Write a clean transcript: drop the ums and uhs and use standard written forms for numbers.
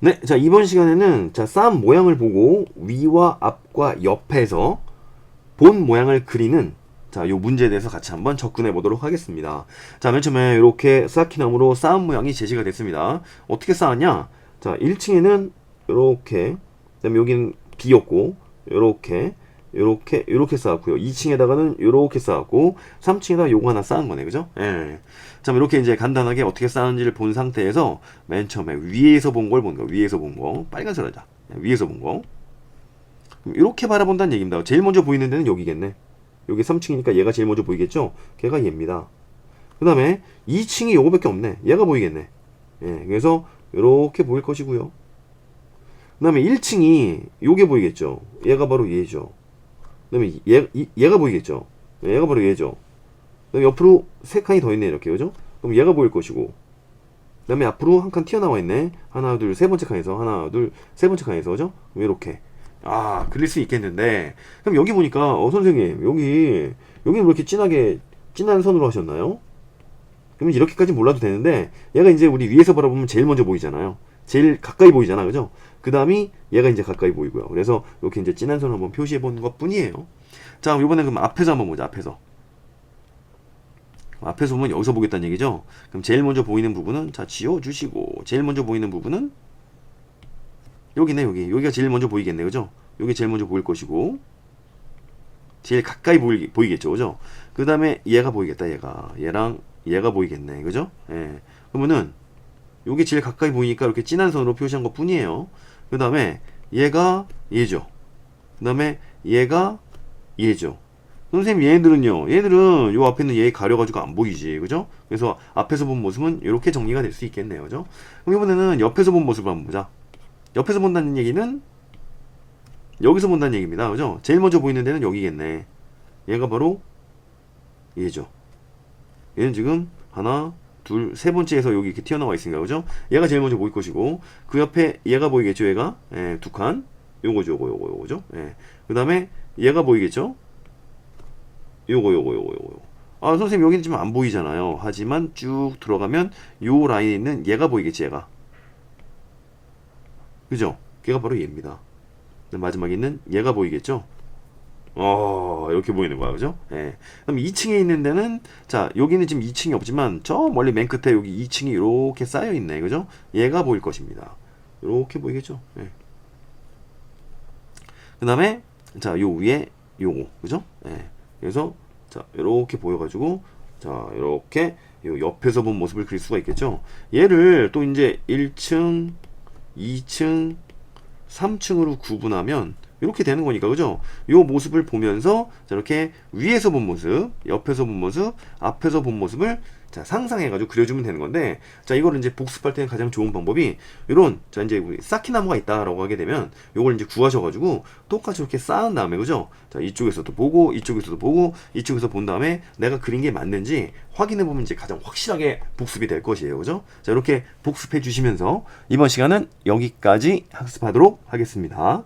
네, 자, 이번 시간에는 자, 쌓은 모양을 보고 위와 앞과 옆에서 본 모양을 그리는 자, 요 문제에 대해서 같이 한번 접근해 보도록 하겠습니다. 자, 맨 처음에 이렇게 쌓기나무로 쌓은 모양이 제시가 됐습니다. 어떻게 쌓았냐? 자, 1층에는 이렇게, 그다음에 여기는 비었고, 요렇게 쌓았고요. 2층에다가는 요렇게 쌓았고, 3층에다가 요거 하나 쌓은 거네, 그죠? 예. 자, 이렇게 이제 간단하게 어떻게 쌓은지를 본 상태에서 맨 처음에 위에서 본 걸 본 거, 위에서 본 거, 빨간색 하자. 위에서 본 거. 이렇게 바라본다는 얘기입니다. 제일 먼저 보이는 데는 여기겠네. 여기 3층이니까 얘가 제일 먼저 보이겠죠? 걔가 얘입니다. 그 다음에 2층이 요거밖에 없네. 얘가 보이겠네. 예, 그래서 이렇게 보일 것이고요. 그 다음에 1층이 요게 보이겠죠? 얘가 바로 얘죠. 그 다음에 얘가 보이겠죠? 얘가 바로 얘죠. 그 다음에 옆으로 3칸이 더 있네, 이렇게. 그죠? 그럼 얘가 보일 것이고. 그 다음에 앞으로 한 칸 튀어나와 있네. 하나, 둘, 세 번째 칸에서. 하나, 둘, 세 번째 칸에서. 그죠? 그럼 이렇게. 아, 그릴 수 있겠는데. 그럼 여기 보니까, 선생님, 여기는 왜 이렇게 진한 선으로 하셨나요? 그러면 이렇게까지 몰라도 되는데, 얘가 이제 우리 위에서 바라보면 제일 먼저 보이잖아요. 제일 가까이 보이잖아. 그죠? 그 다음이 얘가 이제 가까이 보이고요. 그래서 이렇게 이제 진한 선을 한번 표시해 보는 것 뿐이에요. 자, 이번에 그럼 앞에서 한번 보자. 앞에서 보면 여기서 보겠다는 얘기죠. 그럼 제일 먼저 보이는 부분은 자 지워주시고, 제일 먼저 보이는 부분은 여기네. 여기가 제일 먼저 보이겠네, 그죠? 여기 제일 먼저 보일 것이고, 제일 가까이 보이겠죠, 그죠? 그 다음에 얘가 보이겠다. 얘랑 얘가 보이겠네, 그죠? 예. 그러면은 요게 제일 가까이 보이니까 이렇게 진한 선으로 표시한 것 뿐이에요. 그 다음에 얘가 얘죠. 그 다음에 얘가 얘죠. 선생님, 얘들은 요 앞에 있는 얘 가려가지고 안 보이지, 그죠? 그래서 앞에서 본 모습은 이렇게 정리가 될 수 있겠네요, 그죠? 그럼 이번에는 옆에서 본 모습을 한번 보자. 옆에서 본다는 얘기는 여기서 본다는 얘기입니다, 그죠? 제일 먼저 보이는 데는 여기겠네. 얘가 바로 얘죠. 얘는 지금 하나, 둘, 세 번째에서 여기 이렇게 튀어나와 있으니까, 그죠? 얘가 제일 먼저 보일 것이고, 그 옆에 얘가 보이겠죠, 얘가? 예, 두 칸. 요거죠? 예. 그 다음에 얘가 보이겠죠? 요거. 아, 선생님, 여기는 지금 안 보이잖아요. 하지만 쭉 들어가면 요 라인에 있는 얘가 보이겠지, 얘가. 그죠? 걔가 바로 얘입니다. 마지막에 있는 얘가 보이겠죠? 이렇게 보이는 거야, 그죠? 예. 그럼 2층에 있는 데는, 자, 여기는 지금 2층이 없지만, 저 멀리 맨 끝에 여기 2층이 이렇게 쌓여 있네, 그죠? 얘가 보일 것입니다. 이렇게 보이겠죠? 예. 그 다음에, 자, 요 위에 요거, 그죠? 예. 그래서, 자, 이렇게 보여가지고, 자, 이렇게 요 옆에서 본 모습을 그릴 수가 있겠죠? 얘를 또 이제 1층, 2층, 3층으로 구분하면 이렇게 되는 거니까, 그죠? 요 모습을 보면서 이렇게 위에서 본 모습, 옆에서 본 모습, 앞에서 본 모습을 자 상상해가지고 그려주면 되는 건데, 자 이거를 이제 복습할 때는 가장 좋은 방법이 이런, 자 이제 우리 쌓기나무가 있다라고 하게 되면 요걸 이제 구하셔가지고 똑같이 이렇게 쌓은 다음에, 그죠? 자 이쪽에서도 보고, 이쪽에서도 보고, 이쪽에서 본 다음에 내가 그린 게 맞는지 확인해 보면 이제 가장 확실하게 복습이 될 것이에요, 그죠? 자 이렇게 복습해 주시면서 이번 시간은 여기까지 학습하도록 하겠습니다.